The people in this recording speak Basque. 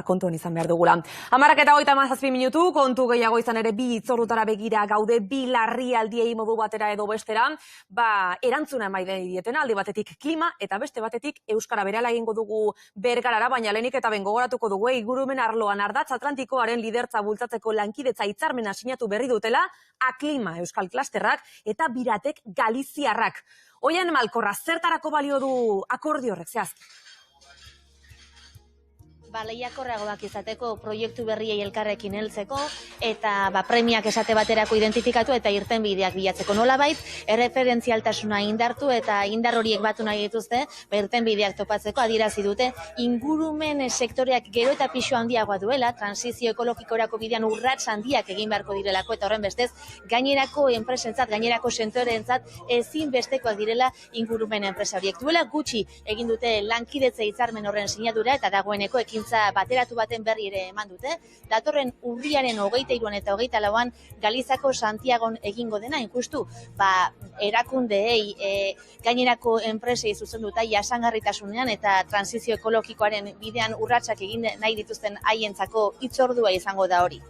kontuan izan behar dugula. 11:37 minutu, kontu gehiago izan ere bi hitzordutara begira gaude, bi larrialdiei modu batera edo bestera, erantzuna ematen dietena, alde batetik klima eta beste batetik euskara. Berehala egingo dugu Bergarara, baina lehenik eta behin gogoratuko dugu ingurumen arloan ardatz atlantikoaren lidertza bultzatzeko lankidetza hitzarmena sinatu berri dutela Aklima Euskal Klasterrak eta Biratek Galiziarrak. Oian Malkorra, zertarako balio du akordio horrek zehazki? Lehiakorragoak izateko, proiektu berriei elkarrekin heltzeko eta premiak esate baterako identifikatu eta irtenbideak bilatzeko. Nolabait, erreferentzialtasuna indartu eta indar horiek batu nahi dituzte, irtenbideak topatzeko adierazi dute ingurumen sektoreak gero eta pisu handiagoa duela, transizio ekologikorako bidean urrats handiak egin beharko direlako eta horren bestez, gainerako enpresentzat, gainerako sektoreentzat ezinbestekoak direla ingurumen enpresa horiek. Duela gutxi egin dute lankidetza hitzarmen horren sinadura eta dagoeneko ekintza bateratu baten berri ere eman dute. Datorren urriaren 23 eta 24an Galizako Santiagon egingo dena, injustu, erakundeei gainerako enpresei zuzenduta jasangarritasunean eta transizio ekologikoaren bidean urratsak egin nahi dituzten haientzako hitzordua izango da hori.